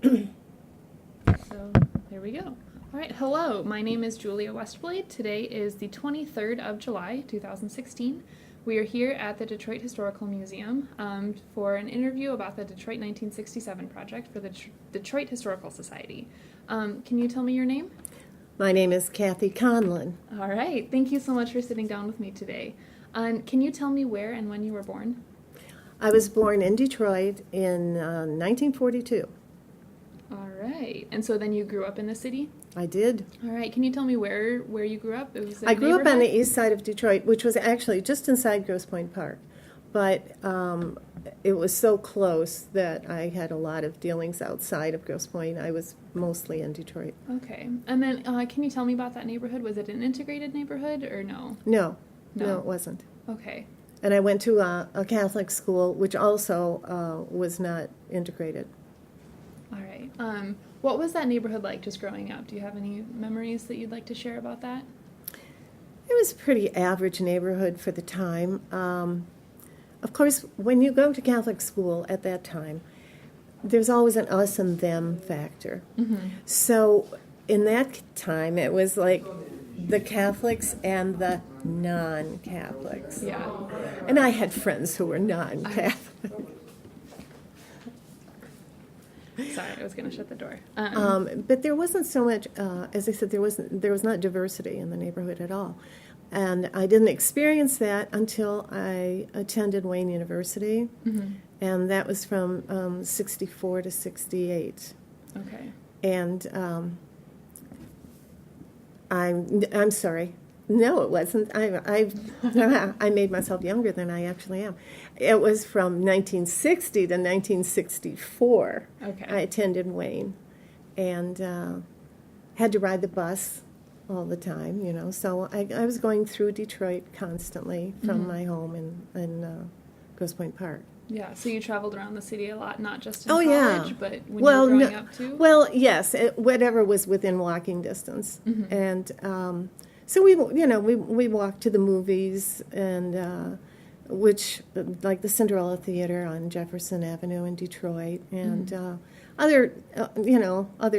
So there we go. All right, hello, my name is Julia Westblade. Today is the 23rd of July, 2016. We are here at the Detroit Historical Museum for an interview about the Detroit 1967 project for the Detroit Historical Society. Can you tell me your name? My name is Kathy Conlon. All right, thank you so much for sitting down with me today. Can you tell me where and when you were born? I was born in Detroit in 1942. All right, and so then you grew up in the city? I did. All right, can you tell me where you grew up? It was I grew up on the east side of Detroit, which was actually just inside Grosse Pointe Park. But it was so close that I had a lot of dealings outside of Grosse Pointe. I was mostly in Detroit. Okay, and then can you tell me about that neighborhood? Was it an integrated neighborhood or no? No, it wasn't. Okay. And I went to a Catholic school, which also was not integrated. All right. What was that neighborhood like just growing up? Do you have any memories that you'd like to share about that? It was a pretty average neighborhood for the time. Of course, when you go to Catholic school at that time, there's always an us and them factor. Mm-hmm. So in that time, it was like the Catholics and the non-Catholics. Yeah. And I had friends who were non-Catholic. Sorry, I was going to shut the door. But there wasn't so much, as I said, there was not diversity in the neighborhood at all. And I didn't experience that until I attended Wayne University, mm-hmm. and that was from 64 to 68. Okay. And I'm sorry. No, it wasn't. I made myself younger than I actually am. It was from 1960 to 1964. Okay. I attended Wayne, and had to ride the bus all the time, you know. So I was going through Detroit constantly from mm-hmm. my home in Grosse Pointe Park. Yeah, so you traveled around the city a lot, not just in Oh, college, yeah. but when you were growing up too? Well, yes, whatever was within walking distance. Mm-hmm. And so we walked to the movies, and which, like the Cinderella Theater on Jefferson Avenue in Detroit, and mm-hmm. other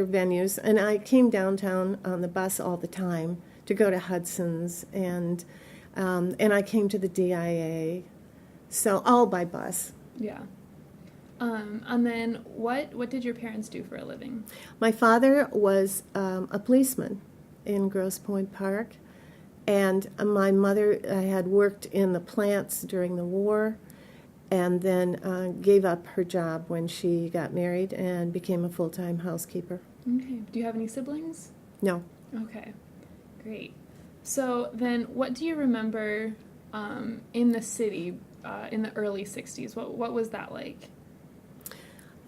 venues. And I came downtown on the bus all the time to go to Hudson's, and I came to the DIA, so all by bus. Yeah. And then what did your parents do for a living? My father was a policeman in Grosse Pointe Park, and my mother had worked in the plants during the war, and then gave up her job when she got married and became a full-time housekeeper. Okay. Do you have any siblings? No. Okay. Great. So then what do you remember in the city in the early 60s? What was that like?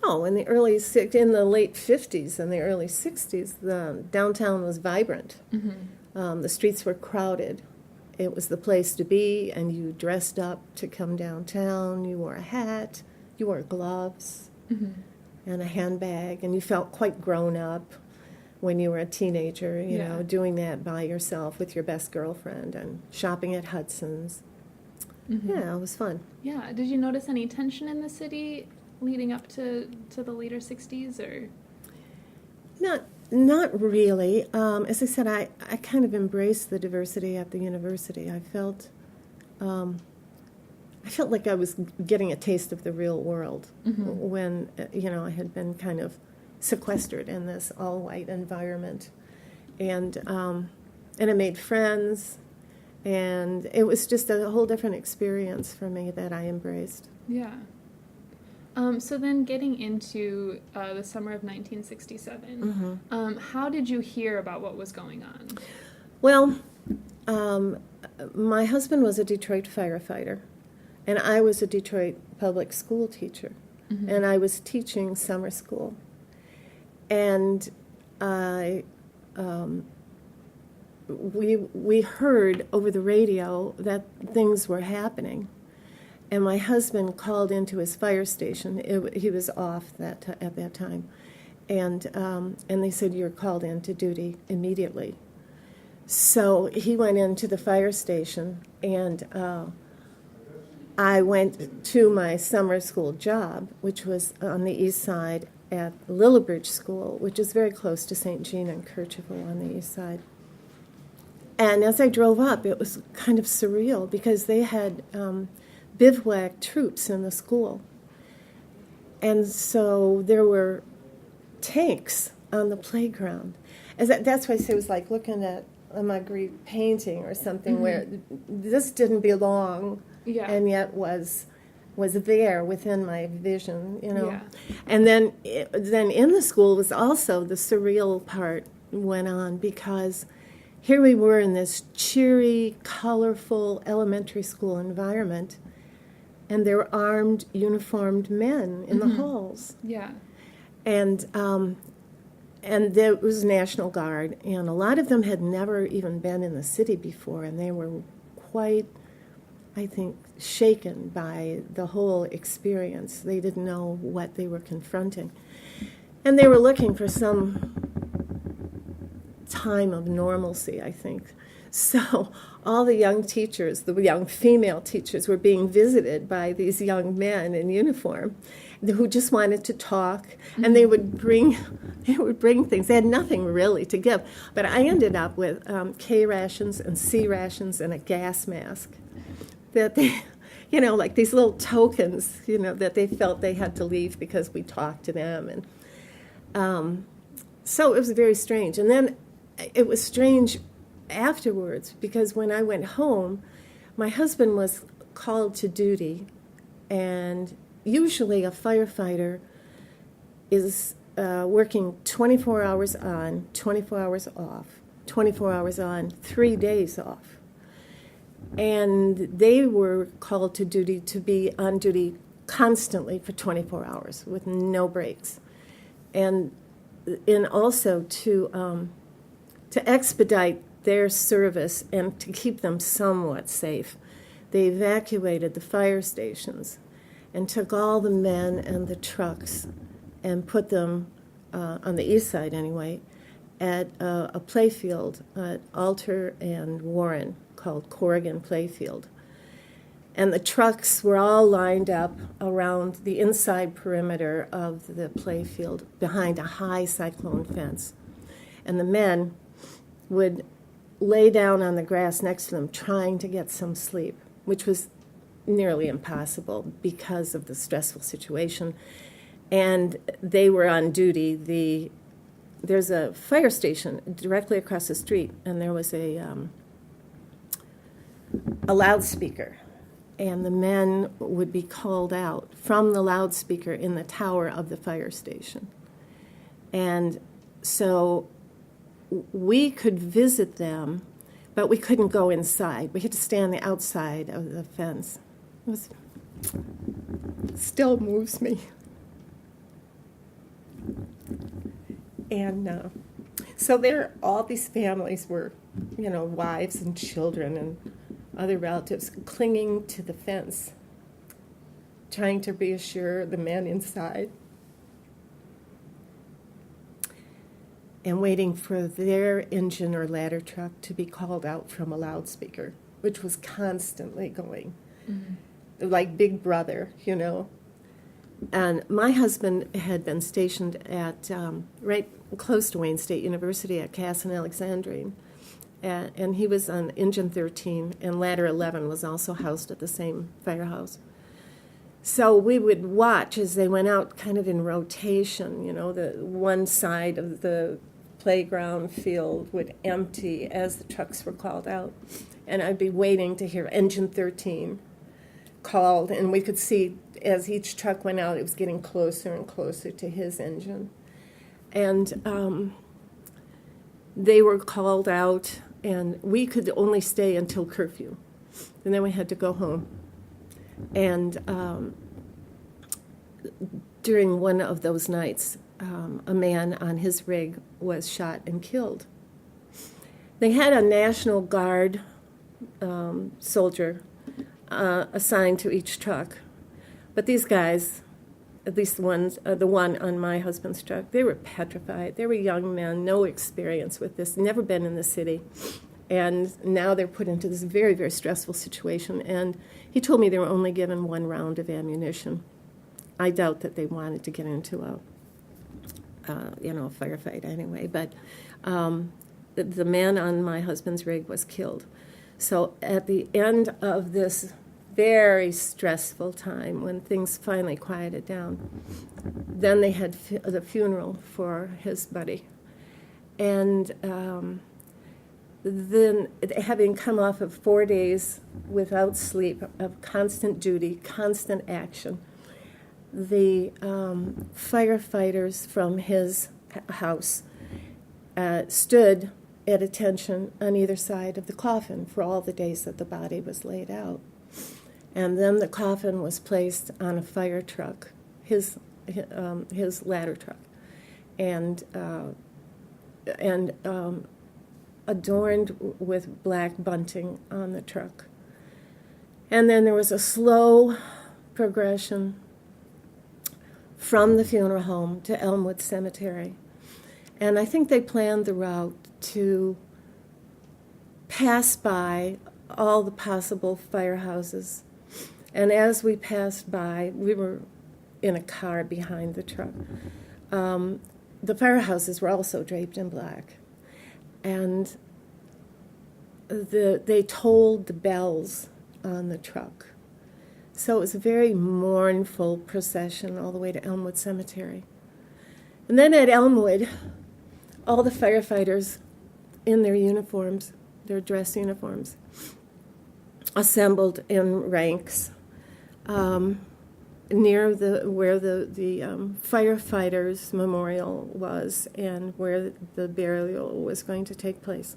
Oh, in the late 50s and the early 60s, the downtown was vibrant. Mm-hmm. The streets were crowded. It was the place to be, and you dressed up to come downtown. You wore a hat, you wore gloves, mm-hmm. and a handbag, and you felt quite grown up when you were a teenager, you know, doing that by yourself with your best girlfriend and shopping at Hudson's. Mm-hmm. Yeah, it was fun. Yeah. Did you notice any tension in the city leading up to the later 60s, or? Not really. As I said, I kind of embraced the diversity at the university. I felt like I was getting a taste of the real world mm-hmm. when, I had been kind of sequestered in this all-white environment. And I made friends, and it was just a whole different experience for me that I embraced. Yeah. So then getting into the summer of 1967, Mm-hmm. How did you hear about what was going on? Well, my husband was a Detroit firefighter, and I was a Detroit public school teacher, mm-hmm. and I was teaching summer school. And we heard over the radio that things were happening. And my husband called into his fire station. He was off at that time. And they said, "You're called into duty immediately." So he went into the fire station, and I went to my summer school job, which was on the east side at Lillibridge School, which is very close to St. Jean and Kercheval on the east side. And as I drove up, it was kind of surreal because they had bivouac troops in the school. And so there were tanks on the playground. That's why I say it was like looking at a Magritte painting or something where this didn't belong, and yet was there within my vision, Yeah. And then in the school was also the surreal part went on, because here we were in this cheery, colorful elementary school environment, and there were armed, uniformed men in the halls. Yeah. And there was National Guard, and a lot of them had never even been in the city before, and they were quite, I think, shaken by the whole experience. They didn't know what they were confronting. And they were looking for some time of normalcy, I think. So all the young teachers, the young female teachers, were being visited by these young men in uniform who just wanted to talk, and they would bring things. They had nothing really to give. But I ended up with K rations and C rations and a gas mask that they, like these little tokens, that they felt they had to leave because we talked to them. And so it was very strange. And then it was strange afterwards, because when I went home, my husband was called to duty, and usually a firefighter is working 24 hours on, 24 hours off, 24 hours on, 3 days off. And they were called to duty to be on duty constantly for 24 hours with no breaks. And also to expedite their service and to keep them somewhat safe, they evacuated the fire stations and took all the men and the trucks and put them, on the east side anyway, at a playfield at Alter and Warren called Corrigan Playfield. And the trucks were all lined up around the inside perimeter of the playfield behind a high cyclone fence. And the men would lay down on the grass next to them trying to get some sleep, which was nearly impossible because of the stressful situation. And they were on duty. There's a fire station directly across the street, and there was a loudspeaker. And the men would be called out from the loudspeaker in the tower of the fire station. And so we could visit them, but we couldn't go inside. We had to stay on the outside of the fence. It still moves me. And so there, all these families were, wives and children and other relatives clinging to the fence, trying to reassure the men inside, and waiting for their engine or ladder truck to be called out from a loudspeaker, which was constantly going, like Big Brother, And my husband had been stationed at right close to Wayne State University at Cass and Alexandrine, and he was on Engine 13, and Ladder 11 was also housed at the same firehouse. So we would watch as they went out kind of in rotation, the one side of the playground field would empty as the trucks were called out, and I'd be waiting to hear Engine 13 called, and we could see as each truck went out, it was getting closer and closer to his engine. And they were called out, and we could only stay until curfew, and then we had to go home. And during one of those nights, a man on his rig was shot and killed. They had a National Guard soldier assigned to each truck, but these guys, at least the one on my husband's truck, they were petrified. They were young men, no experience with this, never been in the city, and now they're put into this very, very stressful situation. And he told me they were only given one round of ammunition. I doubt that they wanted to get into a firefight anyway. But the man on my husband's rig was killed. So at the end of this very stressful time, when things finally quieted down, then they had the funeral for his buddy. And then, having come off of 4 days without sleep, of constant duty, constant action, the firefighters from his house stood at attention on either side of the coffin for all the days that the body was laid out. And then the coffin was placed on a fire truck, his ladder truck, and adorned with black bunting on the truck. And then there was a slow progression from the funeral home to Elmwood Cemetery. And I think they planned the route to pass by all the possible firehouses. And as we passed by, we were in a car behind the truck. The firehouses were also draped in black. And they tolled the bells on the truck. So it was a very mournful procession all the way to Elmwood Cemetery. And then at Elmwood, all the firefighters in their uniforms, their dress uniforms, assembled in ranks near where the firefighters' memorial was and where the burial was going to take place.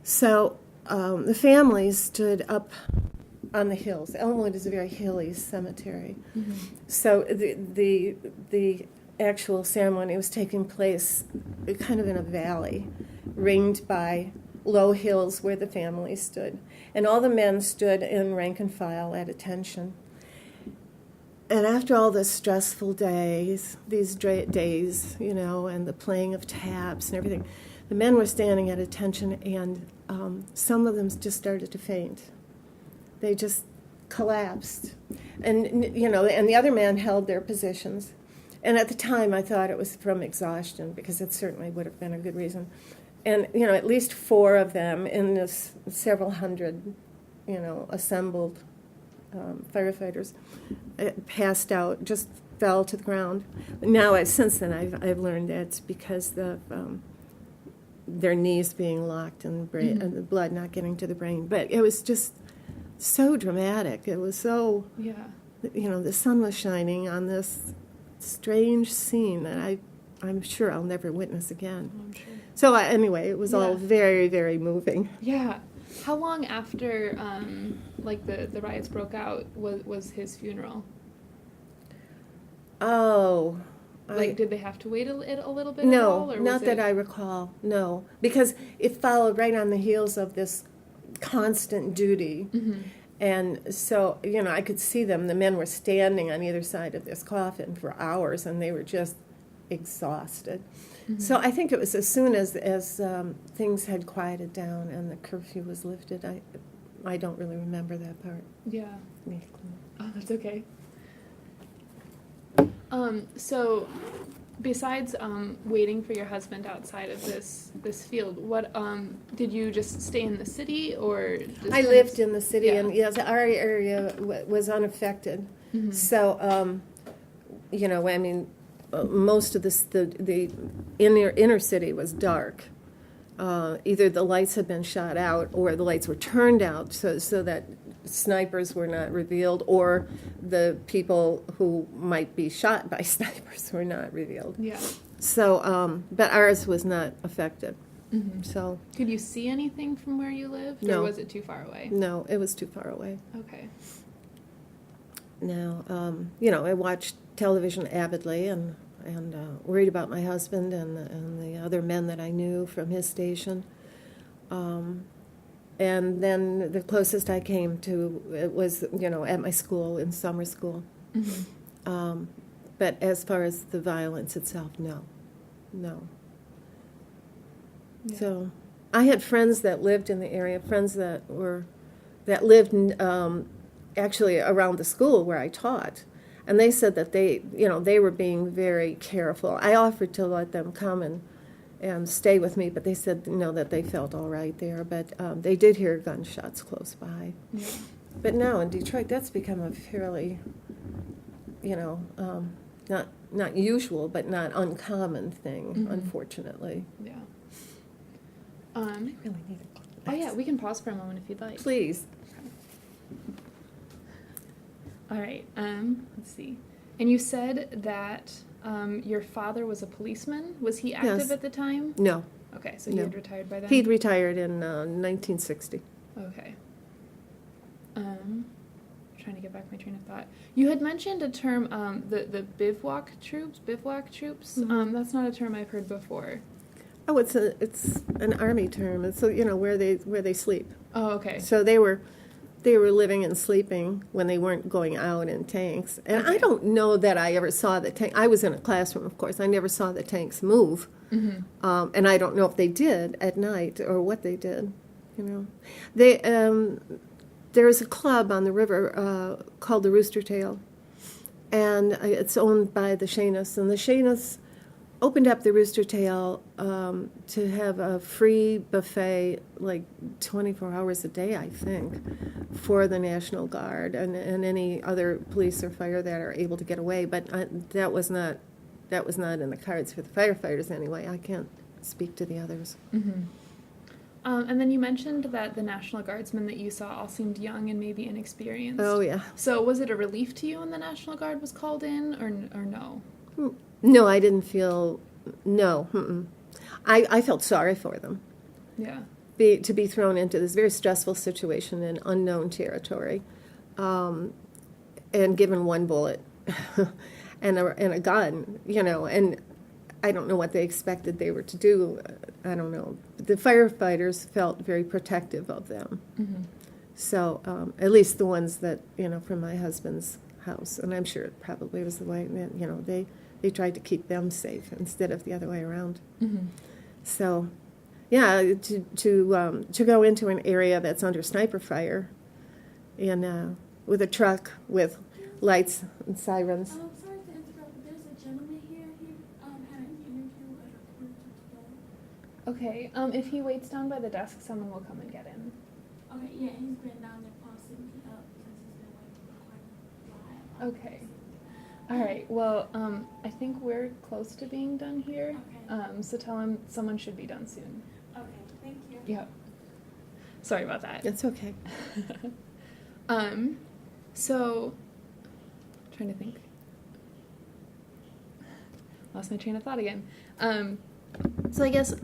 So the families stood up on the hills. Elmwood is a very hilly cemetery. Mm-hmm. So the actual ceremony was taking place kind of in a valley, ringed by low hills where the families stood. And all the men stood in rank and file at attention. And after all the stressful days, and the playing of taps and everything, the men were standing at attention, and some of them just started to faint. They just collapsed. And, and the other men held their positions. And at the time, I thought it was from exhaustion, because it certainly would have been a good reason. And, at least 4 of them in this several hundred, assembled firefighters passed out, just fell to the ground. Now, since then, I've learned that's because of their knees being locked and and the blood not getting to the brain. But it was just so dramatic. It was so, the sun was shining on this strange scene that I'm sure I'll never witness again. I'm sure. So anyway, it was all very, very moving. Yeah. How long after, the riots broke out was his funeral? Oh. Did they have to wait a little bit? No, at all, or not that I recall. No, because it followed right on the heels of this constant duty. Mm-hmm. And so, I could see them. The men were standing on either side of this coffin for hours, and they were just exhausted. Mm-hmm. So I think it was as soon as things had quieted down and the curfew was lifted. I don't really remember that part. Yeah. Oh, that's okay. So besides waiting for your husband outside of this field, what did you just stay in the city, or I lived in the city, and yes, our area was unaffected. Mm-hmm. So most of the inner city was dark. Either the lights had been shot out, or the lights were turned out so that snipers were not revealed, or the people who might be shot by snipers were not revealed. Yeah. So, but ours was not affected. Mm-hmm. So. Could you see anything from where you lived, no. Or was it too far away? No, it was too far away. Okay. Now, I watched television avidly and worried about my husband and the other men that I knew from his station. And then the closest I came to it was, at my school, in summer school. Mm-hmm. But as far as the violence itself, no. Yeah. So I had friends that lived in the area, friends that lived actually around the school where I taught. And they said that they were being very careful. I offered to let them come and stay with me, but they said, that they felt all right there. But they did hear gunshots close by. Yeah. But now in Detroit, that's become a fairly, not usual, but not uncommon thing, unfortunately. Yeah. I really need Oh yeah, we can pause for a moment if you'd like. Please. All right. Let's see. And you said that your father was a policeman. Was he active Yes. at the time? No. Okay, so he No. had retired by then. He'd retired in 1960. Okay. Trying to get back my train of thought. You had mentioned a term, the bivouac troops. Mm-hmm. That's not a term I've heard before. Oh, it's an army term. It's where they sleep. Oh, okay. So they were living and sleeping when they weren't going out in tanks. And I Okay. don't know that I ever saw the tank. I was in a classroom, of course. I never saw the tanks move. Mm-hmm. And I don't know if they did at night or what they did. They there's a club on the river called the Rooster Tail, and it's owned by the Shayness. And the Shayness opened up the Rooster Tail to have a free buffet, like 24 hours a day, I think, for the National Guard and any other police or fire that are able to get away. But that was not in the cards for the firefighters anyway. I can't speak to the others. Mm-hmm. And then you mentioned that the National Guardsmen that you saw all seemed young and maybe inexperienced. Oh yeah. So was it a relief to you when the National Guard was called in, or no? No, I didn't feel. No. Mm-mm. I felt sorry for them. Yeah. To be thrown into this very stressful situation in unknown territory, and given one bullet and a gun, and I don't know what they expected they were to do. I don't know. The firefighters felt very protective of them. Mm-hmm. So at least the ones that, from my husband's house, and I'm sure it probably was the way that, they tried to keep them safe instead of the other way around. Mm-hmm. So, yeah, to go into an area that's under sniper fire, and with a truck with lights and sirens. Sorry to interrupt, but there's a gentleman here. He had an interview at a group today. Okay. If he waits down by the desk, someone will come and get him. Okay, yeah, he's been down there possibly up because he's been waiting for quite a while. Okay. All right. Well, I think we're close to being done here. Okay. So tell him someone should be done soon. Okay, thank you. Yep. Sorry about that. It's okay. So, trying to think. Lost my train of thought again. So I guess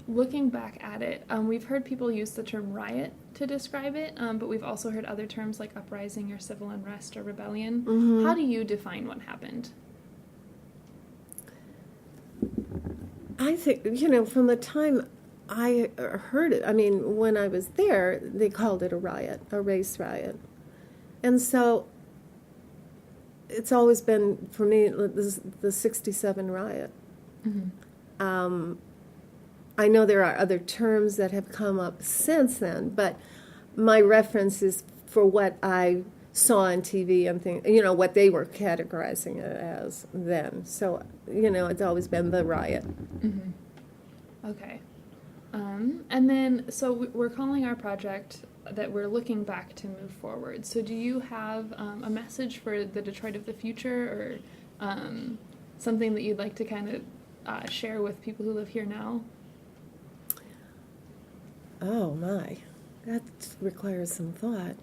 looking back at it, we've heard people use the term riot to describe it, but we've also heard other terms like uprising or civil unrest or rebellion. Mm-hmm. How do you define what happened? I think, from the time I heard it, I mean, when I was there, they called it a riot, a race riot. And so it's always been, for me, the 67 riot. Mm-hmm. I know there are other terms that have come up since then, but my reference is for what I saw on TV and what they were categorizing it as then. So, it's always been the riot. Mm-hmm. Okay. And then, so we're calling our project that we're looking back to move forward. So do you have a message for the Detroit of the future, or something that you'd like to kind of share with people who live here now? Oh, my. That requires some thought.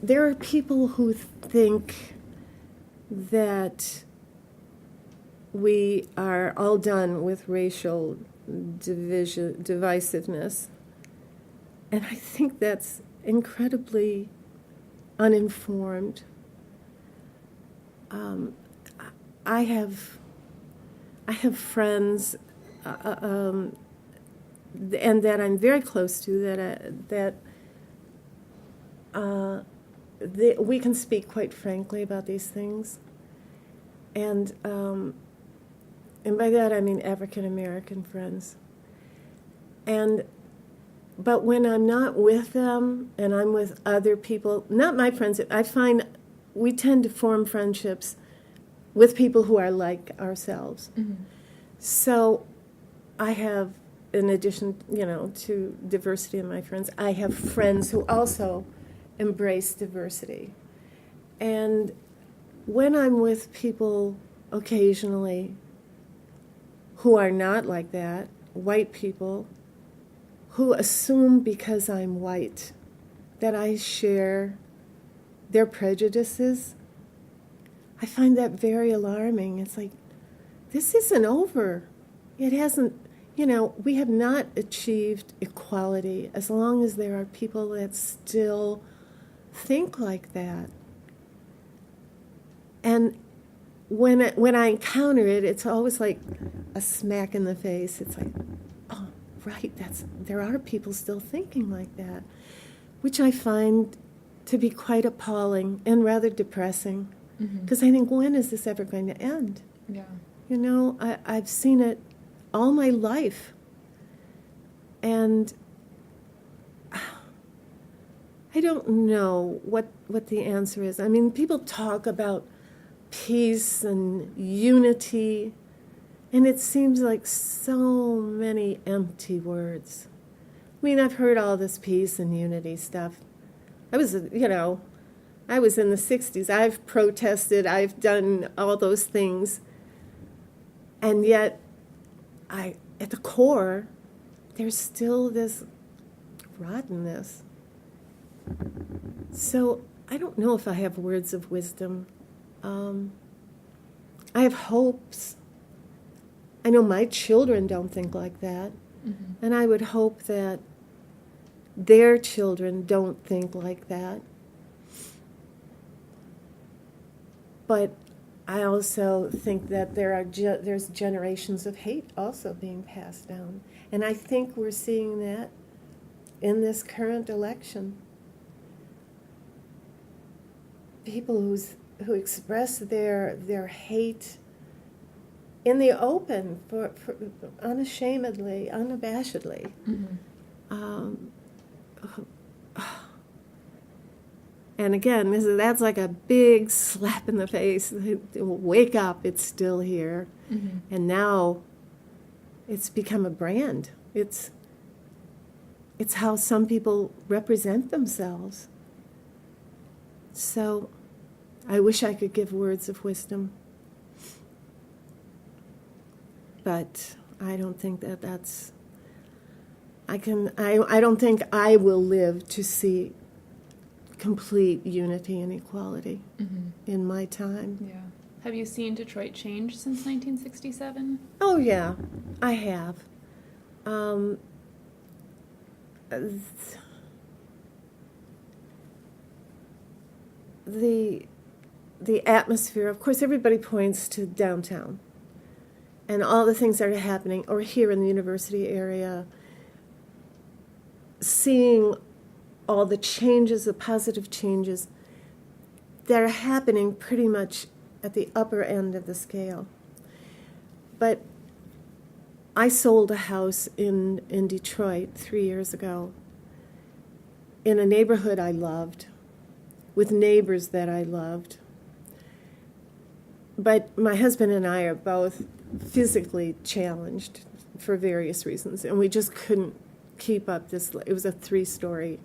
There are people who think that we are all done with racial divisiveness, and I think that's incredibly uninformed. I have friends, and that I'm very close to that we can speak quite frankly about these things, and by that I mean African American friends, and But when I'm not with them and I'm with other people, not my friends, I find we tend to form friendships with people who are like ourselves. Mm-hmm. So I have, in addition, to diversity in my friends, I have friends who also embrace diversity. And when I'm with people occasionally who are not like that, white people, who assume because I'm white that I share their prejudices, I find that very alarming. It's like, this isn't over. It hasn't, we have not achieved equality as long as there are people that still think like that. And when I encounter it, it's always like a smack in the face. It's like, oh, right, there are people still thinking like that, which I find to be quite appalling and rather depressing. Because I think, when is this ever going to end? Yeah. I've seen it all my life. And I don't know what the answer is. I mean, people talk about peace and unity, and it seems like so many empty words. I mean, I've heard all this peace and unity stuff. I was in the 60s. I've protested. I've done all those things. And yet, at the core, there's still this rottenness. So I don't know if I have words of wisdom. I have hopes. I know my children don't think like that. And I would hope that their children don't think like that. But I also think that there's generations of hate also being passed down. And I think we're seeing that in this current election. People who express their hate in the open, for unashamedly, unabashedly. And again, that's like a big slap in the face. Wake up, it's still here. And now it's become a brand. It's how some people represent themselves. So I wish I could give words of wisdom. But I don't think that's... I don't think I will live to see complete unity and equality in my time. Yeah. Have you seen Detroit change since 1967? Oh, yeah, I have. The atmosphere, of course, everybody points to downtown and all the things that are happening, or here in the university area, seeing all the changes, the positive changes that are happening pretty much at the upper end of the scale. But I sold a house in Detroit 3 years ago in a neighborhood I loved, with neighbors that I loved. But my husband and I are both physically challenged for various reasons, and we just couldn't keep up this. It was a 3-story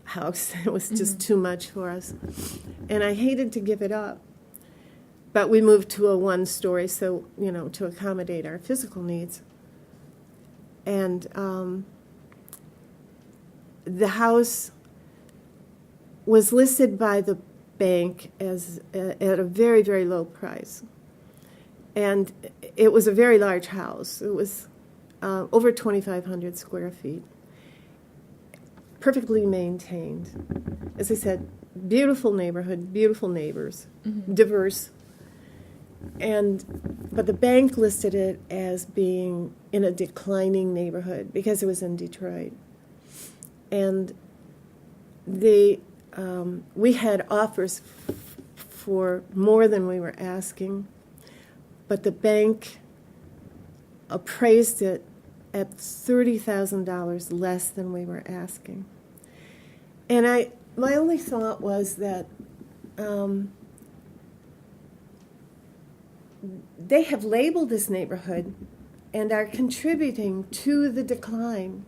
house. It was just too much for us. And I hated to give it up. But we moved to a 1-story, so, to accommodate our physical needs. And the house was listed by the bank as at a very, very low price. And it was a very large house. It was over 2,500 square feet. Perfectly maintained. As I said, beautiful neighborhood, beautiful neighbors, diverse. But the bank listed it as being in a declining neighborhood because it was in Detroit. And we had offers for more than we were asking, but the bank appraised it at $30,000 less than we were asking. And my only thought was that they have labeled this neighborhood and are contributing to the decline.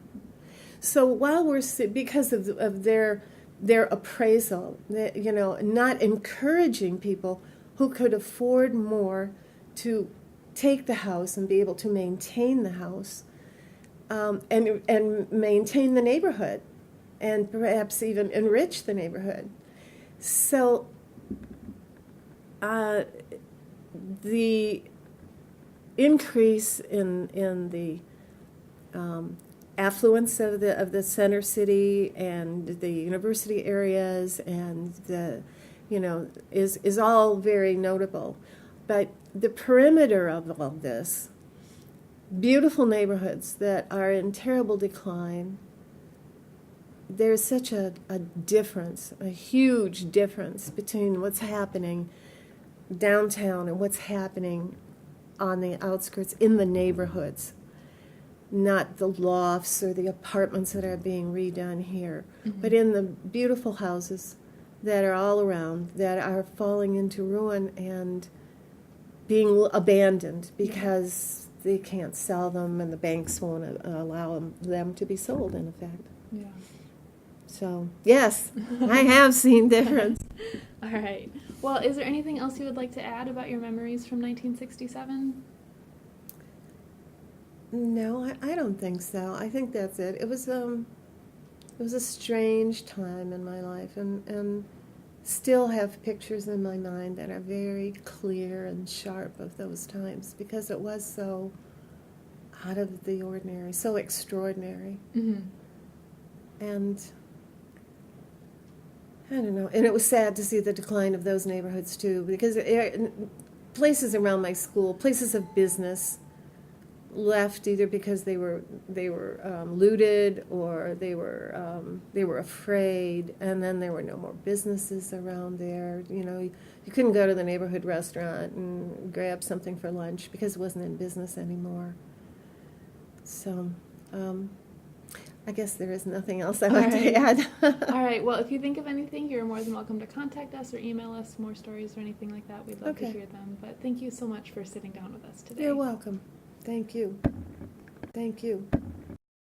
So while we're, because of their appraisal, not encouraging people who could afford more to take the house and be able to maintain the house, and maintain the neighborhood, and perhaps even enrich the neighborhood. So the increase in the affluence of the center city and the university areas and is all very notable, but the perimeter of all this, beautiful neighborhoods that are in terrible decline, there's such a difference, a huge difference between what's happening downtown and what's happening on the outskirts in the neighborhoods, not the lofts or the apartments that are being redone here, but in the beautiful houses that are all around that are falling into ruin and being abandoned because they can't sell them and the banks won't allow them to be sold, in effect. Yeah. So, yes, I have seen difference. All right. Well, is there anything else you would like to add about your memories from 1967? No, I don't think so. I think that's it. It was a strange time in my life, and still have pictures in my mind that are very clear and sharp of those times because it was so out of the ordinary, so extraordinary. Mm-hmm. And I don't know. And it was sad to see the decline of those neighborhoods too, because places around my school, places of business, left either because they were looted or they were afraid, and then there were no more businesses around there. You couldn't go to the neighborhood restaurant and grab something for lunch because it wasn't in business anymore. So I guess there is nothing else I'd like to add. All right. Well, if you think of anything, you're more than welcome to contact us or email us more stories or anything like that. We'd love to hear them. But thank you so much for sitting down with us today. You're welcome. Thank you. Thank you.